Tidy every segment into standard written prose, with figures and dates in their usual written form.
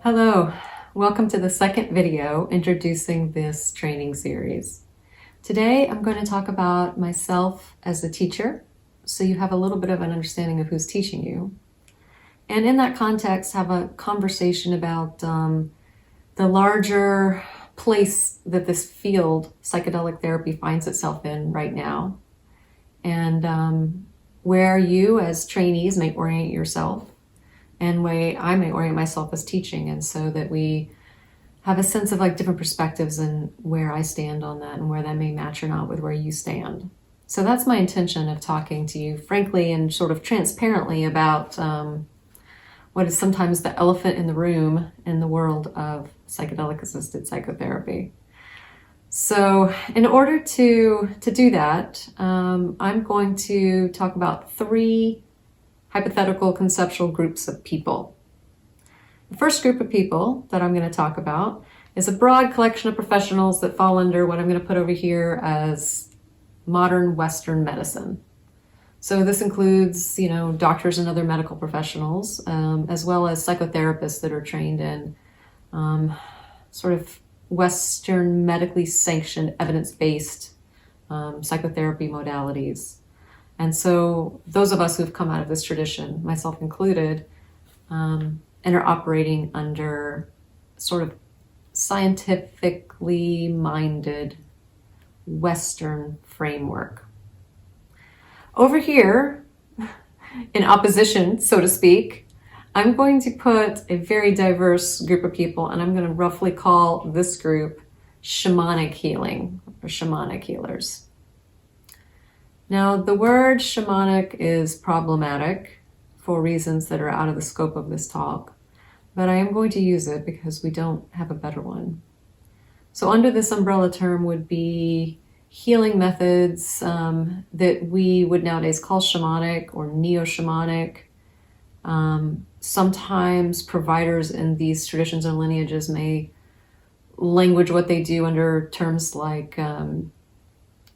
Hello, welcome to the second video introducing this training series. Today I'm going to talk about myself as a teacher, so you have a little bit of an understanding of who's teaching you. And in that context, have a conversation about the larger place that this field, psychedelic therapy, finds itself in right now, and where you as trainees may orient yourself, and way I may orient myself as teaching, and so that we have a sense of like different perspectives and where I stand on that and where that may match or not with where you stand. So that's my intention of talking to you frankly and sort of transparently about what is sometimes the elephant in the room in the world of psychedelic-assisted psychotherapy. So in order to do that, I'm going to talk about three hypothetical conceptual groups of people. The first group of people that I'm going to talk about is a broad collection of professionals that fall under what I'm going to put over here as modern Western medicine. So this includes, doctors and other medical professionals, as well as psychotherapists that are trained in sort of Western medically sanctioned, evidence-based psychotherapy modalities. And so those of us who've come out of this tradition, myself included, and are operating under sort of scientifically minded Western framework. Over here, in opposition, so to speak, I'm going to put a very diverse group of people, and I'm going to roughly call this group Shamanic Healing or Shamanic Healers. Now, the word shamanic is problematic for reasons that are out of the scope of this talk, but I am going to use it because we don't have a better one. So under this umbrella term would be healing methods that we would nowadays call shamanic or neo-shamanic. Sometimes providers in these traditions and lineages may language what they do under terms like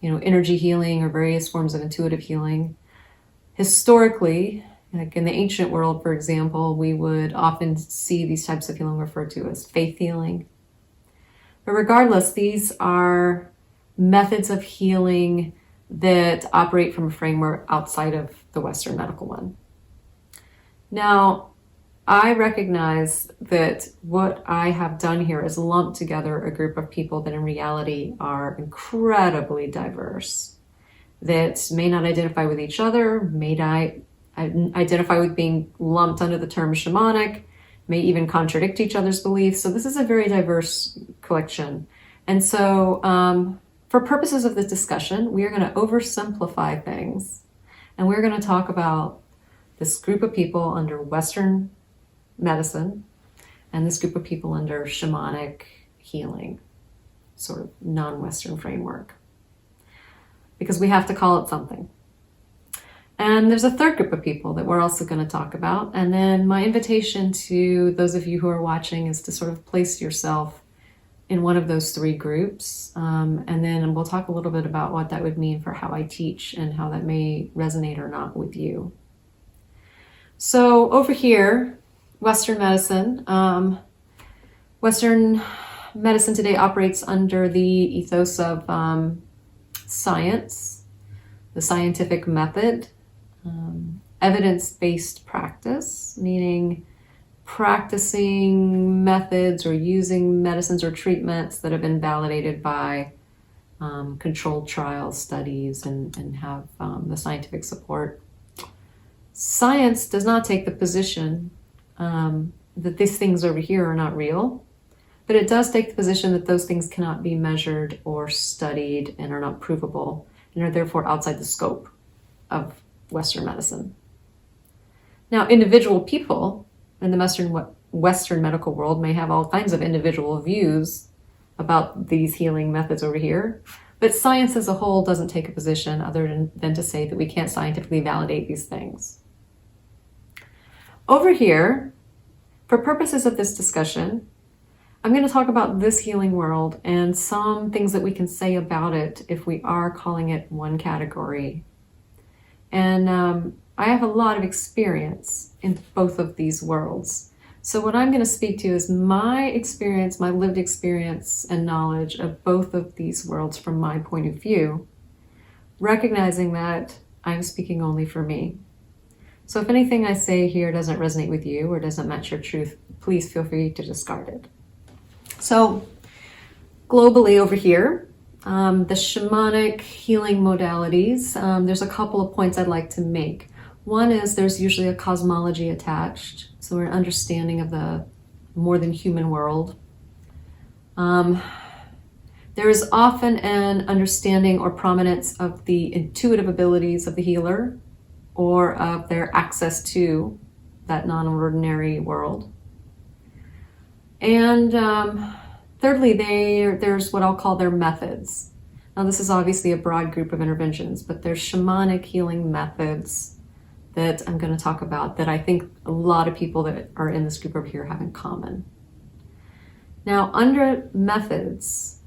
energy healing or various forms of intuitive healing. Historically, like in the ancient world, for example, we would often see these types of healing referred to as faith healing. But regardless, these are methods of healing that operate from a framework outside of the Western medical one. Now, I recognize that what I have done here is lumped together a group of people that in reality are incredibly diverse, that may not identify with each other, may not identify with being lumped under the term shamanic, may even contradict each other's beliefs. So this is a very diverse collection. And so for purposes of this discussion, we are going to oversimplify things, and we're going to talk about this group of people under Western medicine and this group of people under shamanic healing, sort of non-Western framework, because we have to call it something. And there's a third group of people that we're also going to talk about. And then my invitation to those of you who are watching is to sort of place yourself in one of those three groups. And then we'll talk a little bit about what that would mean for how I teach and how that may resonate or not with you. So over here, Western medicine. Western medicine today operates under the ethos of science, the scientific method, evidence-based practice, meaning practicing methods or using medicines or treatments that have been validated by controlled trial studies and have the scientific support. Science does not take the position that these things over here are not real, but it does take the position that those things cannot be measured or studied and are not provable and are therefore outside the scope of Western medicine. Now, individual people in the Western medical world may have all kinds of individual views about these healing methods over here, but science as a whole doesn't take a position other than to say that we can't scientifically validate these things. Over here, for purposes of this discussion, I'm going to talk about this healing world and some things that we can say about it if we are calling it one category. And I have a lot of experience in both of these worlds. So what I'm going to speak to is my experience, my lived experience and knowledge of both of these worlds from my point of view, recognizing that I'm speaking only for me. So if anything I say here doesn't resonate with you or doesn't match your truth, please feel free to discard it. So globally over here, the shamanic healing modalities, there's a couple of points I'd like to make. One is there's usually a cosmology attached, so an understanding of the more than human world. There is often an understanding or prominence of the intuitive abilities of the healer or of their access to that non-ordinary world. And thirdly, there's what I'll call their methods. Now, this is obviously a broad group of interventions, but there's shamanic healing methods that I'm going to talk about that I think a lot of people that are in this group over here have in common. Now, under methods,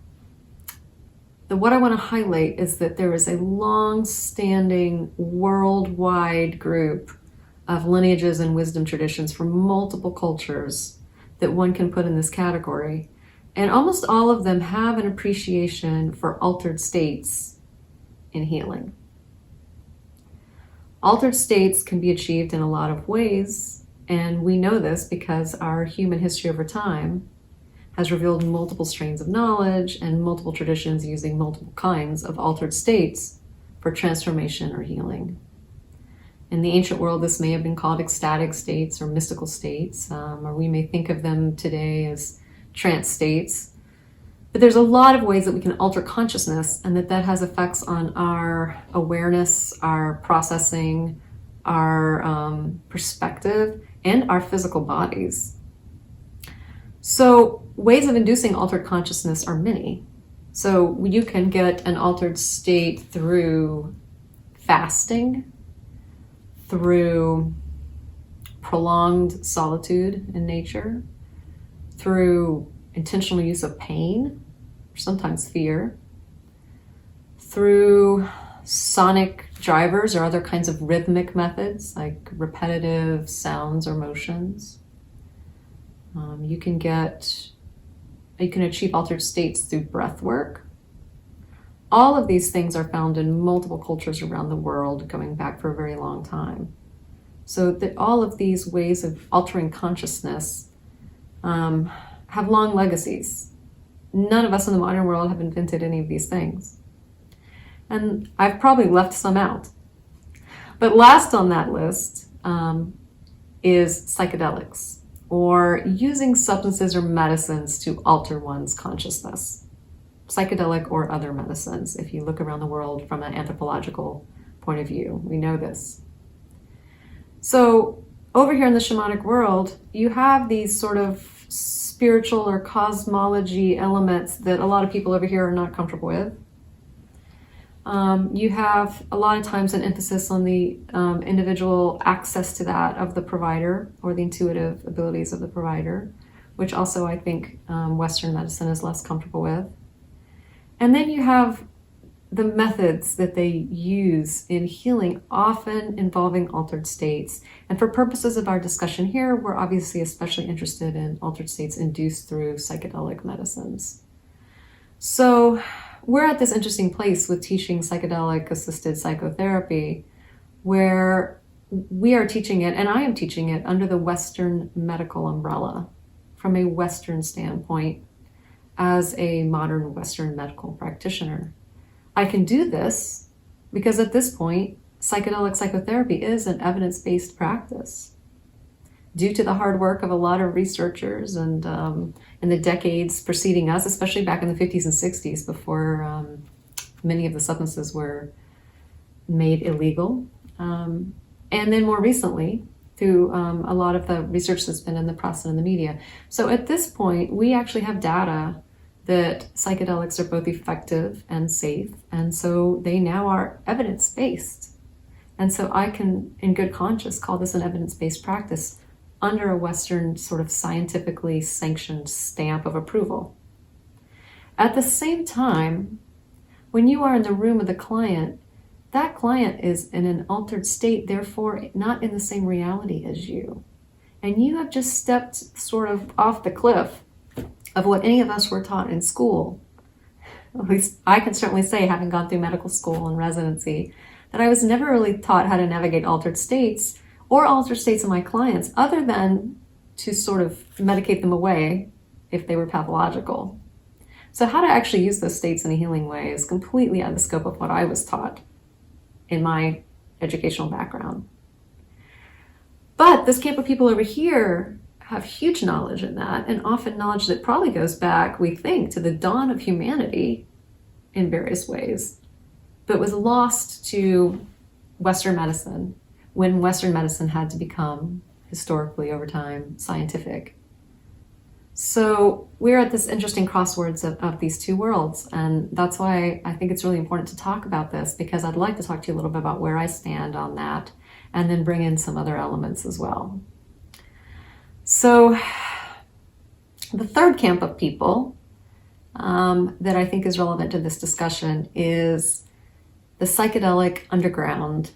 what I want to highlight is that there is a long-standing worldwide group of lineages and wisdom traditions from multiple cultures that one can put in this category. And almost all of them have an appreciation for altered states in healing. Altered states can be achieved in a lot of ways, and we know this because our human history over time has revealed multiple strains of knowledge and multiple traditions using multiple kinds of altered states for transformation or healing. In the ancient world, this may have been called ecstatic states or mystical states, or we may think of them today as trance states. But there's a lot of ways that we can alter consciousness, and that has effects on our awareness, our processing, our perspective, and our physical bodies. So ways of inducing altered consciousness are many. So you can get an altered state through fasting, through prolonged solitude in nature, through intentional use of pain, or sometimes fear, through sonic drivers or other kinds of rhythmic methods like repetitive sounds or motions. You can achieve altered states through breath work. All of these things are found in multiple cultures around the world going back for a very long time. So that all of these ways of altering consciousness have long legacies. None of us in the modern world have invented any of these things. And I've probably left some out. But last on that list is psychedelics, or using substances or medicines to alter one's consciousness. Psychedelic or other medicines, if you look around the world from an anthropological point of view, we know this. So over here in the shamanic world, you have these sort of spiritual or cosmology elements that a lot of people over here are not comfortable with. You have a lot of times an emphasis on the individual access to that of the provider, or the intuitive abilities of the provider, which also I think Western medicine is less comfortable with. And then you have the methods that they use in healing, often involving altered states. And for purposes of our discussion here, we're obviously especially interested in altered states induced through psychedelic medicines. So we're at this interesting place with teaching psychedelic-assisted psychotherapy, where we are teaching it, and I am teaching it under the Western medical umbrella, from a Western standpoint, as a modern Western medical practitioner. I can do this because at this point, psychedelic psychotherapy is an evidence-based practice. Due to the hard work of a lot of researchers and in the decades preceding us, especially back in the 50s and 60s, before many of the substances were made illegal. And then more recently, through a lot of the research that's been in the press and in the media. So at this point, we actually have data that psychedelics are both effective and safe, and so they now are evidence-based. And so I can, in good conscience, call this an evidence-based practice under a Western sort of scientifically sanctioned stamp of approval. At the same time, when you are in the room with a client, that client is in an altered state, therefore not in the same reality as you. and you have just stepped sort of off the cliff of what any of us were taught in school. At least I can certainly say, having gone through medical school and residency, that I was never really taught how to navigate altered states or altered states of my clients, other than to sort of medicate them away if they were pathological. So how to actually use those states in a healing way is completely out of the scope of what I was taught in my educational background. But this camp of people over here have huge knowledge in that, and often knowledge that probably goes back, we think, to the dawn of humanity in various ways, but was lost to Western medicine when Western medicine had to become, historically over time, scientific. So we're at this interesting crossroads of these two worlds, and that's why I think it's really important to talk about this, because I'd like to talk to you a little bit about where I stand on that, and then bring in some other elements as well. So the third camp of people that I think is relevant to this discussion is the psychedelic underground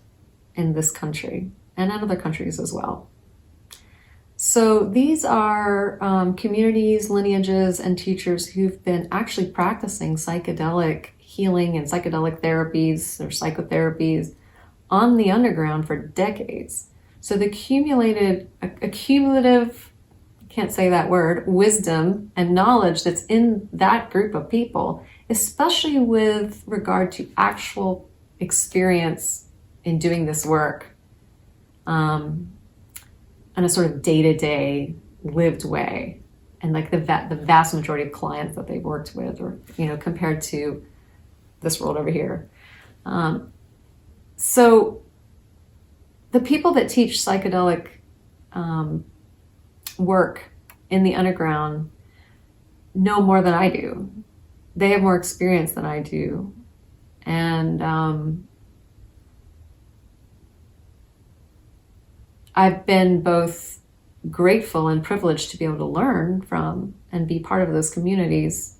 in this country and in other countries as well. So these are communities, lineages, and teachers who've been actually practicing psychedelic healing and psychedelic therapies or psychotherapies on the underground for decades. So the accumulative, can't say that word, wisdom and knowledge that's in that group of people, especially with regard to actual experience in doing this work, in a sort of day-to-day lived way, and like the vast majority of clients that they've worked with, or compared to this world over here. So the people that teach psychedelic work in the underground know more than I do. They have more experience than I do. And I've been both grateful and privileged to be able to learn from and be part of those communities.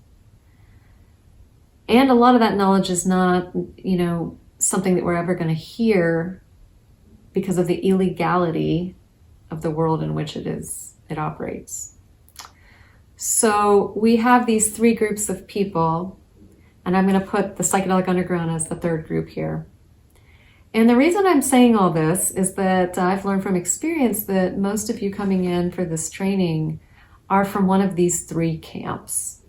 And a lot of that knowledge is not, something that we're ever going to hear because of the illegality of the world in which it operates. So we have these three groups of people, and I'm going to put the Psychedelic Underground as the third group here. And the reason I'm saying all this is that I've learned from experience that most of you coming in for this training are from one of these three camps.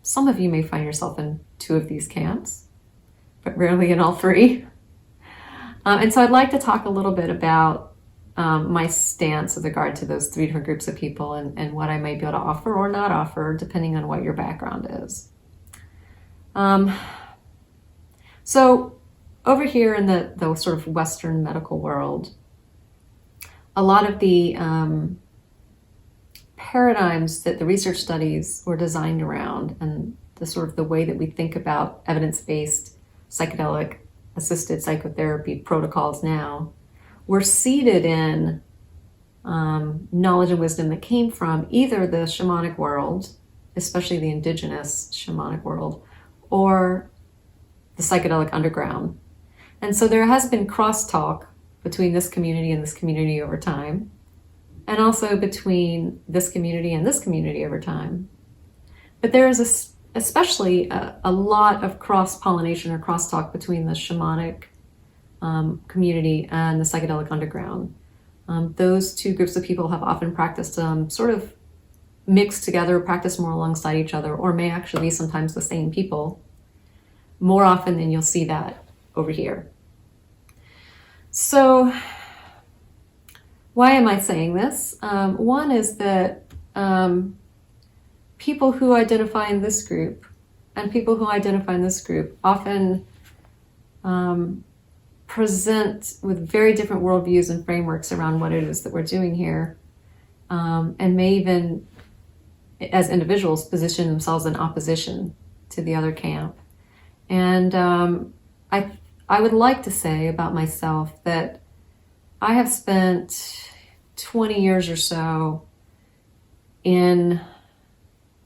Some of you may find yourself in two of these camps, but rarely in all three. And so I'd like to talk a little bit about my stance with regard to those three different groups of people and what I might be able to offer or not offer, depending on what your background is. So over here in the sort of Western medical world, a lot of the paradigms that the research studies were designed around, and the sort of the way that we think about evidence-based psychedelic-assisted psychotherapy protocols now, were seated in knowledge and wisdom that came from either the shamanic world, especially the indigenous shamanic world, or the psychedelic underground. And so there has been crosstalk between this community and this community over time, and also between this community and this community over time. But there is especially a lot of cross-pollination or crosstalk between the shamanic community and the psychedelic underground. Those two groups of people have often practiced sort of mixed together, practiced more alongside each other, or may actually be sometimes the same people, more often than you'll see that over here. So why am I saying this? One is that people who identify in this group and people who identify in this group often present with very different worldviews and frameworks around what it is that we're doing here, and may even, as individuals, position themselves in opposition to the other camp. And I would like to say about myself that I have spent 20 years or so in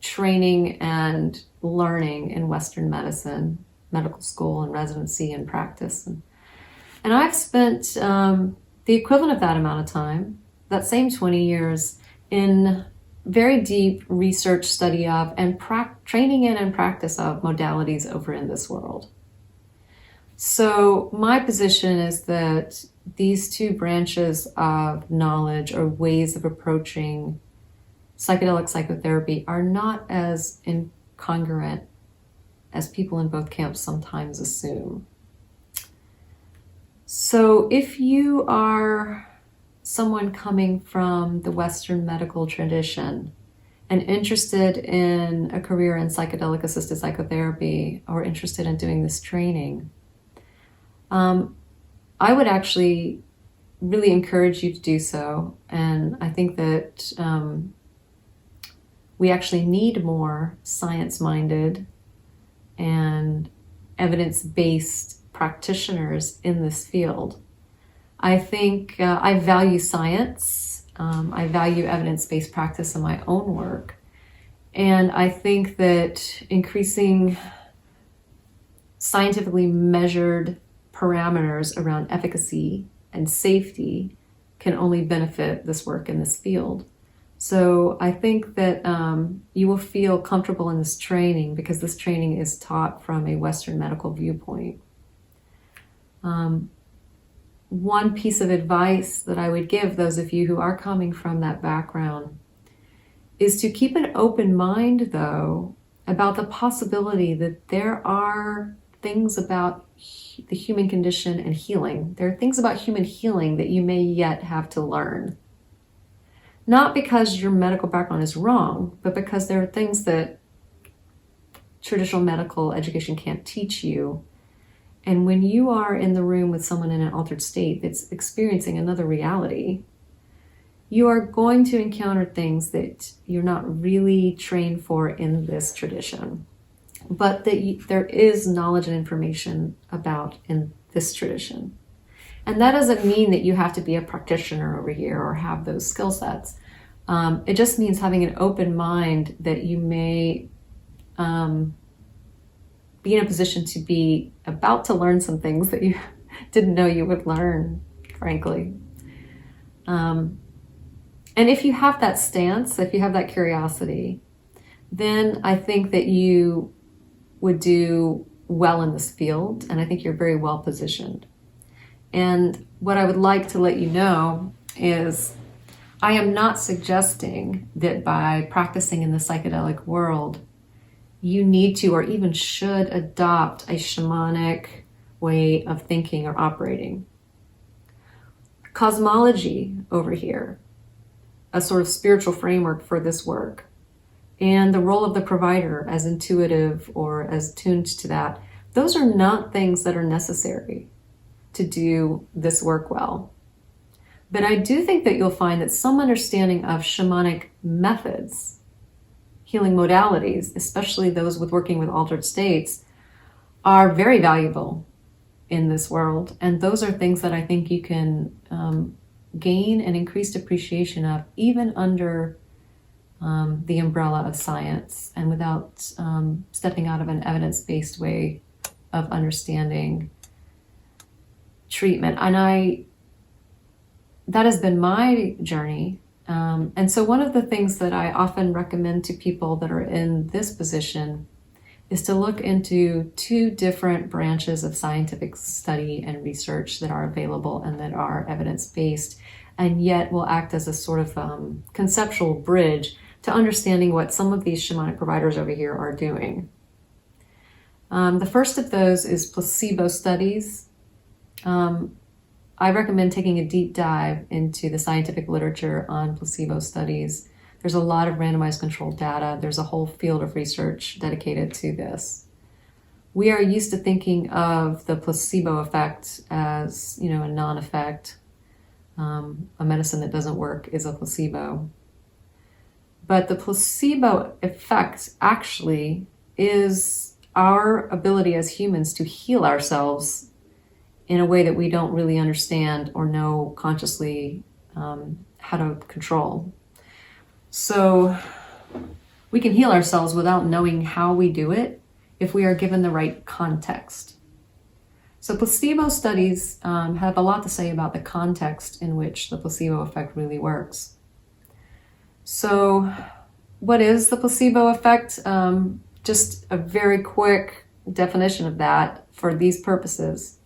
training and learning in Western medicine, medical school and residency and practice. And I've spent the equivalent of that amount of time that same 20 years in very deep research, study of, and training in and practice of modalities over in this world. So my position is that these two branches of knowledge or ways of approaching psychedelic psychotherapy are not as incongruent as people in both camps sometimes assume. So if you are someone coming from the Western medical tradition and interested in a career in psychedelic-assisted psychotherapy or interested in doing this training, I would actually really encourage you to do so. And I think that we actually need more science-minded and evidence-based practitioners in this field. I think I value science. I value evidence-based practice in my own work. And I think that increasing scientifically measured parameters around efficacy and safety can only benefit this work in this field. So I think that you will feel comfortable in this training because this training is taught from a Western medical viewpoint. One piece of advice that I would give those of you who are coming from that background is to keep an open mind, though, about the possibility that there are things about the human condition and healing. There are things about human healing that you may yet have to learn. Not because your medical background is wrong, but because there are things that traditional medical education can't teach you. And when you are in the room with someone in an altered state that's experiencing another reality, you are going to encounter things that you're not really trained for in this tradition, but that there is knowledge and information about in this tradition. And that doesn't mean that you have to be a practitioner over here or have those skill sets. It just means having an open mind that you may be in a position to be about to learn some things that you didn't know you would learn, frankly. And if you have that stance, if you have that curiosity, then I think that you would do well in this field, and I think you're very well positioned. And what I would like to let you know is I am not suggesting that by practicing in the psychedelic world, you need to or even should adopt a shamanic way of thinking or operating. Cosmology over here, a sort of spiritual framework for this work, and the role of the provider as intuitive or as tuned to that, those are not things that are necessary to do this work well. But I do think that you'll find that some understanding of shamanic methods, healing modalities, especially those with working with altered states, are very valuable in this world. And those are things that I think you can gain an increased appreciation of, even under the umbrella of science and without stepping out of an evidence-based way of understanding treatment. And that has been my journey. And so one of the things that I often recommend to people that are in this position is to look into two different branches of scientific study and research that are available and that are evidence-based, and yet will act as a sort of conceptual bridge to understanding what some of these shamanic providers over here are doing. The first of those is Placebo Studies. I recommend taking a deep dive into the scientific literature on placebo studies. There's a lot of randomized controlled data. There's a whole field of research dedicated to this. We are used to thinking of the placebo effect as, a non-effect. A medicine that doesn't work is a placebo. But the placebo effect actually is our ability as humans to heal ourselves in a way that we don't really understand or know consciously how to control. So we can heal ourselves without knowing how we do it if we are given the right context. So placebo studies have a lot to say about the context in which the placebo effect really works. So what is the placebo effect? Just a very quick definition of that for these purposes.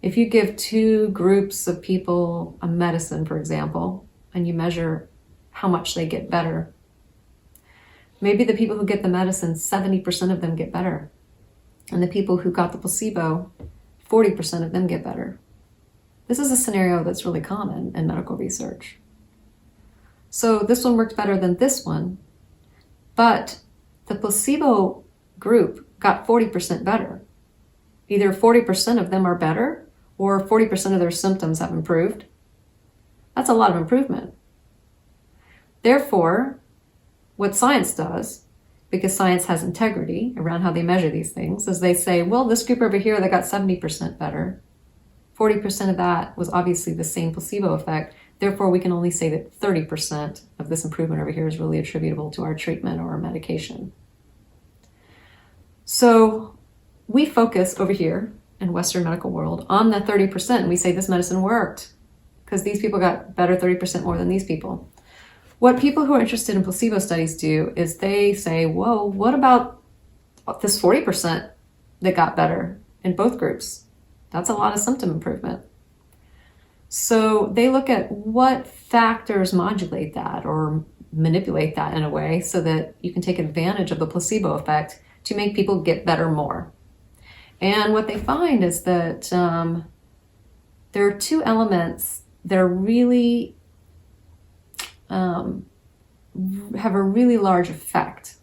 If you give two groups of people a medicine, for example, and you measure how much they get better, maybe the people who get the medicine, 70% of them get better. And the people who got the placebo, 40% of them get better. This is a scenario that's really common in medical research. So this one worked better than this one, but the placebo group got 40% better. Either 40% of them are better or 40% of their symptoms have improved. That's a lot of improvement. Therefore, what science does, because science has integrity around how they measure these things, is they say, well, this group over here that got 70% better, 40% of that was obviously the same placebo effect. Therefore, we can only say that 30% of this improvement over here is really attributable to our treatment or our medication. So we focus over here in Western medical world on the 30%, and we say this medicine worked because these people got better 30% more than these people. What people who are interested in placebo studies do is they say, whoa, what about this 40% that got better in both groups? That's a lot of symptom improvement. So they look at what factors modulate that or manipulate that in a way so that you can take advantage of the placebo effect to make people get better more. And what they find is that there are two elements that are really have a really large effect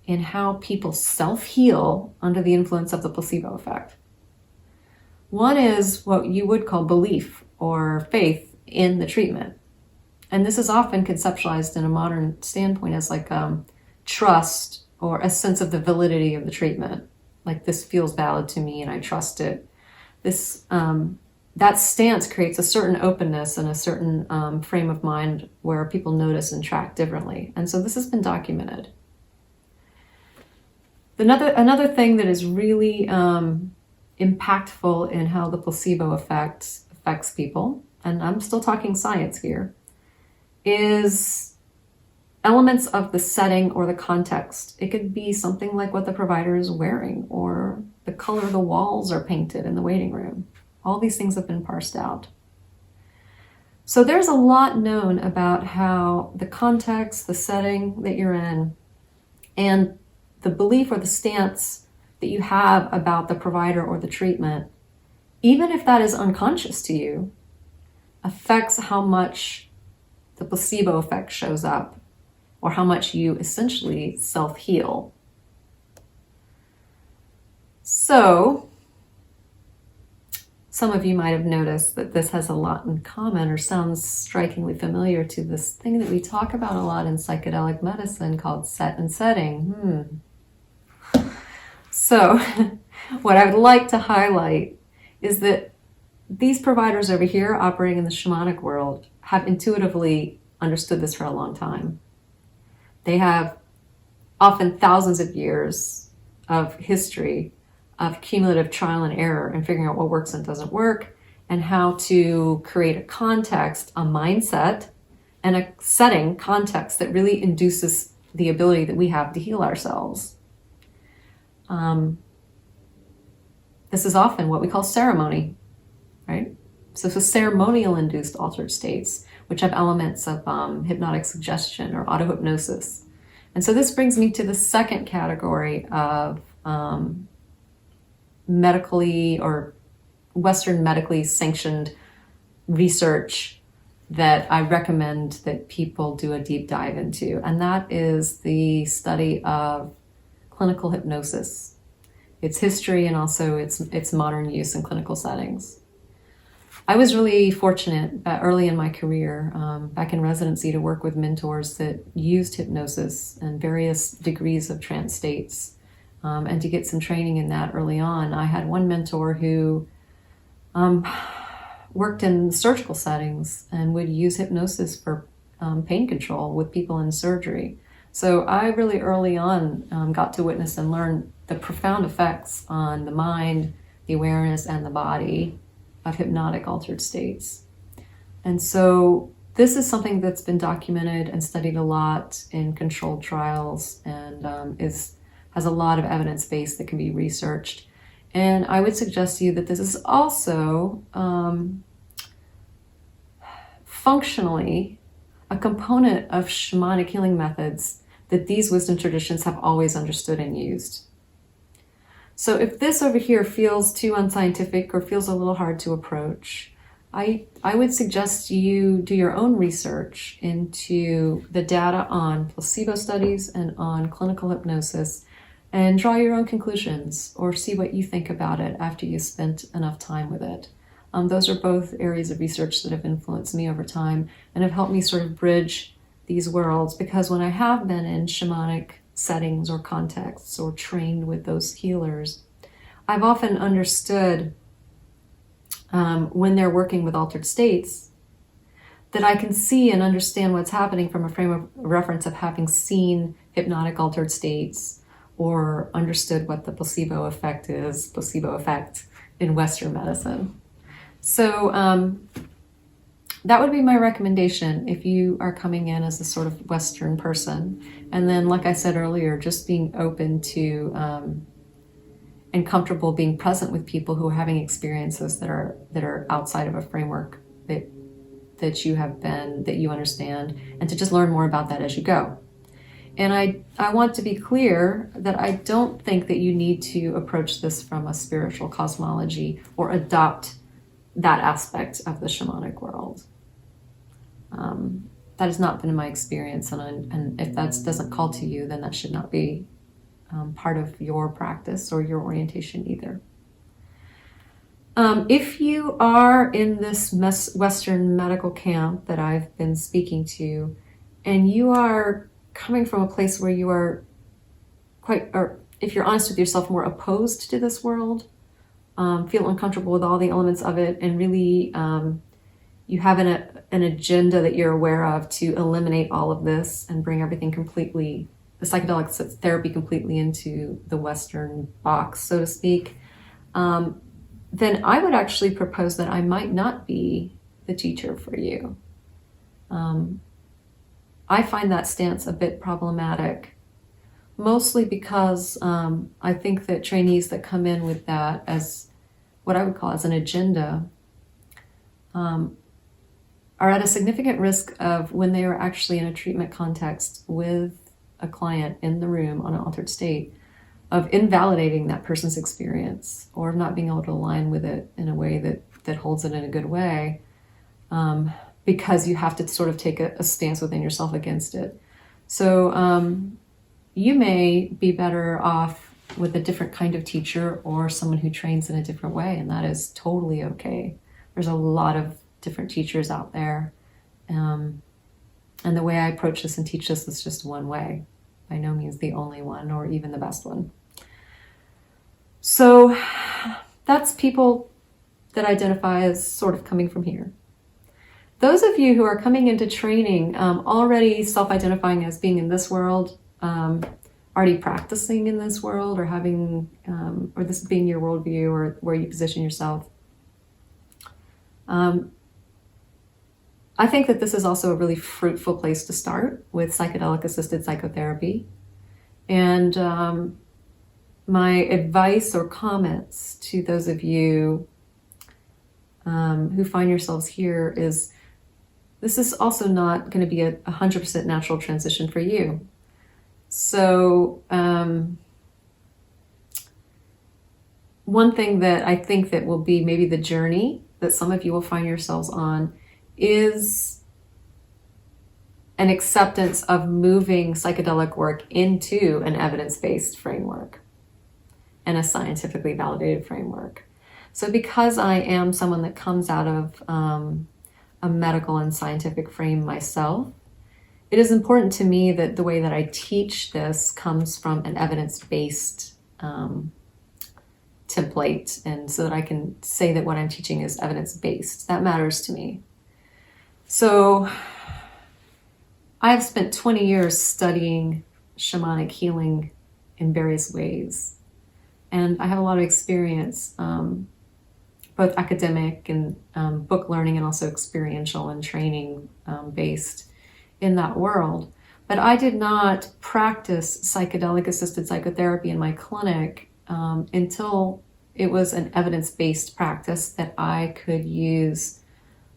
in how people self-heal under the influence of the placebo effect. One is what you would call belief or faith in the treatment. And this is often conceptualized in a modern standpoint as like trust or a sense of the validity of the treatment. Like, this feels valid to me and I trust it. This that stance creates a certain openness and a certain frame of mind where people notice and track differently. And so this has been documented. Another thing that is really impactful in how the placebo effect affects people, and I'm still talking science here, is elements of the setting or the context. It could be something like what the provider is wearing or the color the walls are painted in the waiting room. All these things have been parsed out. So there's a lot known about how the context, the setting that you're in, and the belief or the stance that you have about the provider or the treatment, even if that is unconscious to you, affects how much the placebo effect shows up or how much you essentially self-heal. So, some of you might have noticed that this has a lot in common or sounds strikingly familiar to this thing that we talk about a lot in psychedelic medicine called set and setting. So, what I would like to highlight is that these providers over here operating in the shamanic world have intuitively understood this for a long time. They have often thousands of years of history of cumulative trial and error and figuring out what works and doesn't work, and how to create a context, a mindset, and a setting context that really induces the ability that we have to heal ourselves. This is often what we call ceremony, right? So it's ceremonial induced altered states, which have elements of hypnotic suggestion or auto-hypnosis. And so this brings me to the second category of medically or Western medically sanctioned research that I recommend that people do a deep dive into. And that is the study of clinical hypnosis, its history, and also its modern use in clinical settings. I was really fortunate early in my career, back in residency, to work with mentors that used hypnosis and various degrees of trance states, and to get some training in that early on. I had one mentor who worked in surgical settings and would use hypnosis for pain control with people in surgery. So I really early on got to witness and learn the profound effects on the mind, the awareness and the body of hypnotic altered states. And so this is something that's been documented and studied a lot in controlled trials, and has a lot of evidence base that can be researched. And I would suggest to you that this is also functionally a component of shamanic healing methods that these wisdom traditions have always understood and used. So if this over here feels too unscientific or feels a little hard to approach, I would suggest you do your own research into the data on placebo studies and on clinical hypnosis, and draw your own conclusions or see what you think about it after you spent enough time with it. Those are both areas of research that have influenced me over time and have helped me sort of bridge these worlds, because when I have been in shamanic settings or contexts or trained with those healers, I've often understood when they're working with altered states that I can see and understand what's happening from a frame of reference of having seen hypnotic altered states or understood what the placebo effect in Western medicine. So that would be my recommendation if you are coming in as a sort of Western person. And then, like I said earlier, just being open to and comfortable being present with people who are having experiences that are outside of a framework that you understand, and to just learn more about that as you go. And I want to be clear that I don't think that you need to approach this from a spiritual cosmology or adopt that aspect of the shamanic world. That has not been my experience, and if that doesn't call to you, then that should not be part of your practice or your orientation either. If you are in this Western medical camp that I've been speaking to, and you are coming from a place where you are or if you're honest with yourself, more opposed to this world, feel uncomfortable with all the elements of it, and really you have an agenda that you're aware of to eliminate all of this and bring everything completely, the psychedelic therapy completely into the Western box, so to speak, then I would actually propose that I might not be the teacher for you. I find that stance a bit problematic, mostly because I think that trainees that come in with that as what I would call as an agenda are at a significant risk of, when they are actually in a treatment context with a client in the room on an altered state, of invalidating that person's experience or of not being able to align with it in a way that holds it in a good way, because you have to sort of take a stance within yourself against it. So you may be better off with a different kind of teacher or someone who trains in a different way, and that is totally okay. There's a lot of different teachers out there, and the way I approach this and teach this is just one way, by no means the only one or even the best one. So that's people that identify as sort of coming from here. Those of you who are coming into training already self-identifying as being in this world, already practicing in this world, or having, or this being your worldview or where you position yourself, I think that this is also a really fruitful place to start with psychedelic-assisted psychotherapy. And my advice or comments to those of you who find yourselves here is, this is also not going to be a 100% natural transition for you. So one thing that I think that will be maybe the journey that some of you will find yourselves on is an acceptance of moving psychedelic work into an evidence-based framework and a scientifically validated framework. So because I am someone that comes out of a medical and scientific frame myself, it is important to me that the way that I teach this comes from an evidence-based template, and so that I can say that what I'm teaching is evidence-based. That matters to me. So I have spent 20 years studying shamanic healing in various ways. And I have a lot of experience, both academic and book learning, and also experiential and training based in that world. But I did not practice psychedelic-assisted psychotherapy in my clinic until it was an evidence-based practice that I could use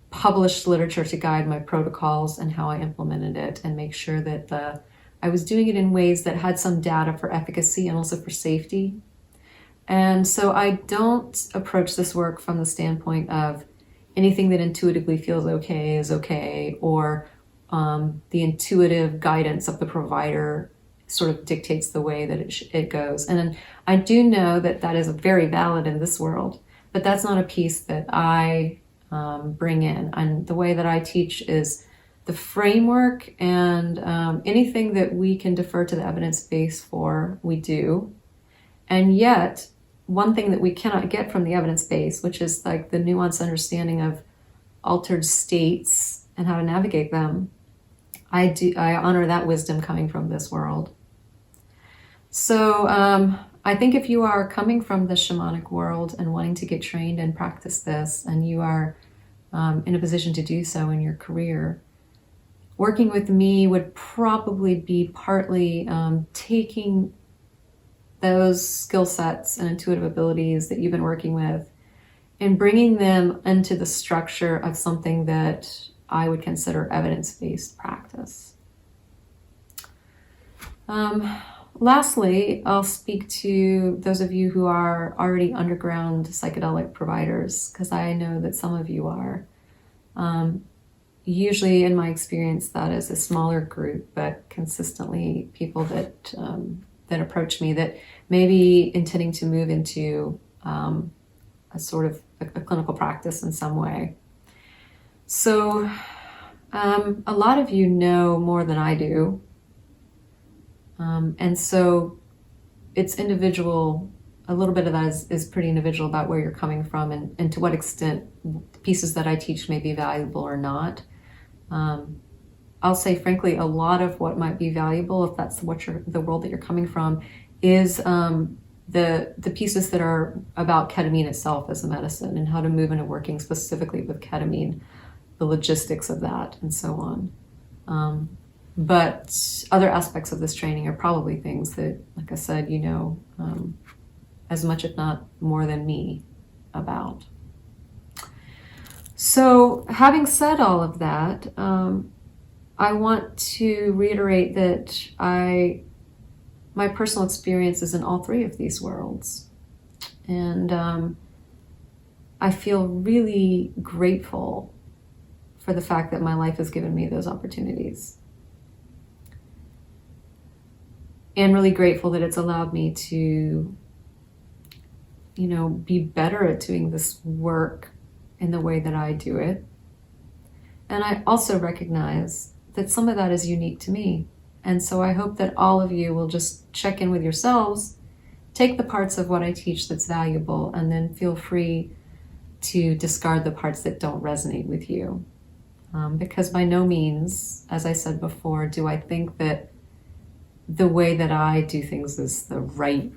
published literature to guide my protocols and how I implemented it, and make sure that I was doing it in ways that had some data for efficacy and also for safety. And so I don't approach this work from the standpoint of anything that intuitively feels okay is okay, or the intuitive guidance of the provider sort of dictates the way that it goes. And I do know that that is very valid in this world, but that's not a piece that I bring in. And the way that I teach is the framework, and anything that we can defer to the evidence base for, we do. And yet, one thing that we cannot get from the evidence base, which is like the nuanced understanding of altered states and how to navigate them, I honor that wisdom coming from this world. So I think if you are coming from the shamanic world and wanting to get trained and practice this, and you are in a position to do so in your career, working with me would probably be partly taking those skill sets and intuitive abilities that you've been working with and bringing them into the structure of something that I would consider evidence-based practice. Lastly, I'll speak to those of you who are already underground psychedelic providers, because I know that some of you are. Usually, in my experience, that is a smaller group, but consistently people that approach me that may be intending to move into a sort of a clinical practice in some way. So a lot of you know more than I do. And so it's individual. A little bit of that is pretty individual about where you're coming from, and to what extent pieces that I teach may be valuable or not. I'll say, frankly, a lot of what might be valuable, if that's the world that you're coming from, is the pieces that are about ketamine itself as a medicine, and how to move into working specifically with ketamine, the logistics of that, and so on. But other aspects of this training are probably things that, like I said, you know as much, if not more than me, about. So having said all of that, I want to reiterate that my personal experience is in all three of these worlds. And I feel really grateful for the fact that my life has given me those opportunities. And really grateful that it's allowed me to, be better at doing this work in the way that I do it. And I also recognize that some of that is unique to me. And so I hope that all of you will just check in with yourselves, take the parts of what I teach that's valuable, and then feel free to discard the parts that don't resonate with you. Because by no means, as I said before, do I think that the way that I do things is the right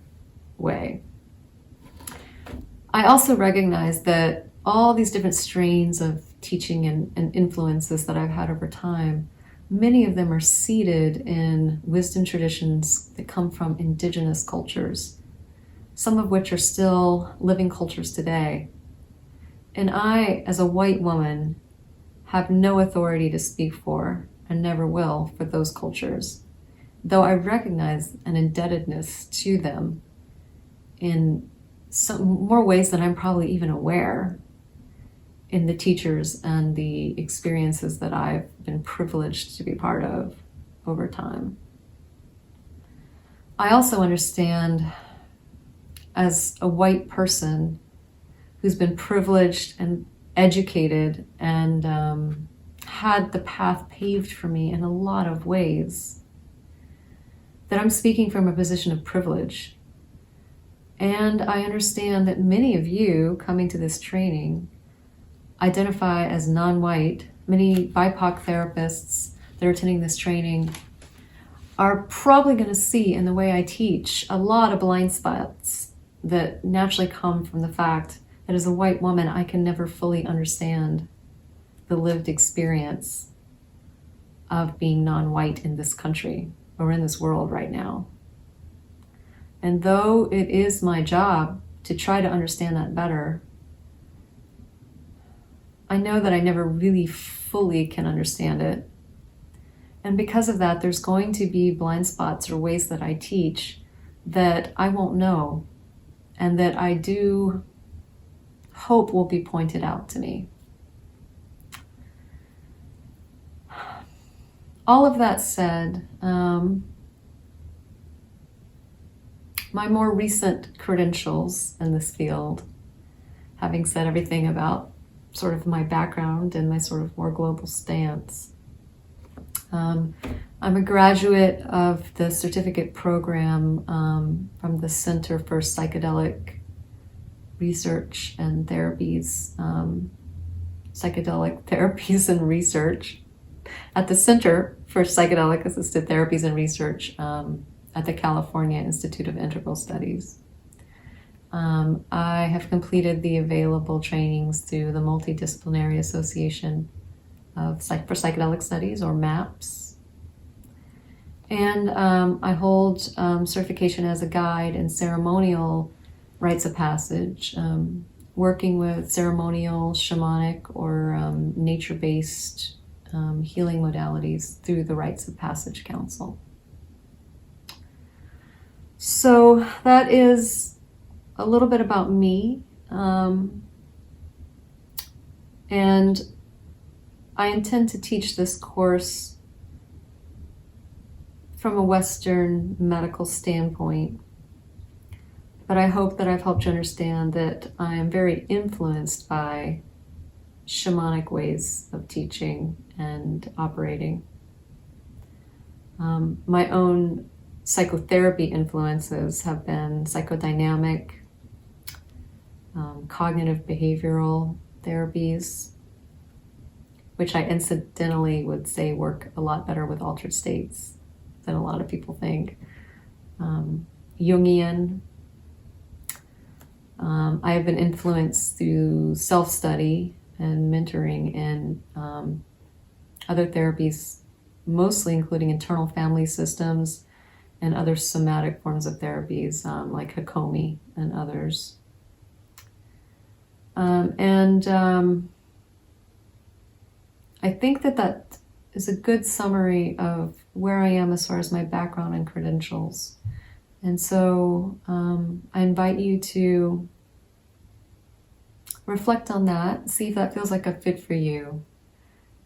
way. I also recognize that all these different strains of teaching and influences that I've had over time, many of them are seated in wisdom traditions that come from indigenous cultures, some of which are still living cultures today. And I, as a white woman, have no authority to speak for, and never will, for those cultures, though I recognize an indebtedness to them in some more ways than I'm probably even aware, in the teachers and the experiences that I've been privileged to be part of over time. I also understand, as a white person who's been privileged and educated and had the path paved for me in a lot of ways, that I'm speaking from a position of privilege. And I understand that many of you coming to this training identify as non-white. Many BIPOC therapists that are attending this training are probably going to see in the way I teach a lot of blind spots that naturally come from the fact that as a white woman, I can never fully understand the lived experience of being non-white in this country or in this world right now. And though it is my job to try to understand that better, I know that I never really fully can understand it. And because of that, there's going to be blind spots or ways that I teach that I won't know, and that I do hope will be pointed out to me. All of that said, my more recent credentials in this field, having said everything about sort of my background and my sort of more global stance, I'm a graduate of the certificate program from the Center for Psychedelic Research and Therapies, Psychedelic Therapies and Research, at the Center for Psychedelic-assisted Therapies and Research at the California Institute of Integral Studies. I have completed the available trainings through the Multidisciplinary Association for Psychedelic Studies, or MAPS. And I hold certification as a guide in ceremonial rites of passage, working with ceremonial, shamanic, or nature-based healing modalities through the Rites of Passage Council. So that is a little bit about me. And I intend to teach this course from a Western medical standpoint, but I hope that I've helped you understand that I am very influenced by shamanic ways of teaching and operating. My own psychotherapy influences have been psychodynamic, cognitive behavioral therapies, which I incidentally would say work a lot better with altered states than a lot of people think. Jungian. I have been influenced through self-study and mentoring in other therapies, mostly including internal family systems and other somatic forms of therapies like Hakomi and others. I think that is a good summary of where I am as far as my background and credentials. And so I invite you to reflect on that, see if that feels like a fit for you.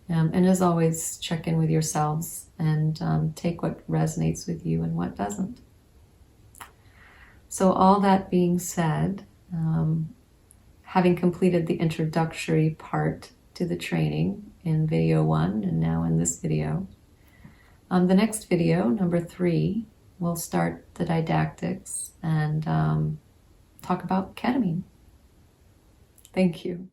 And as always, check in with yourselves and take what resonates with you and what doesn't. So all that being said, having completed the introductory part to the training in video 1 and now in this video, the next video, number 3, we'll start the didactics and talk about ketamine. Thank you.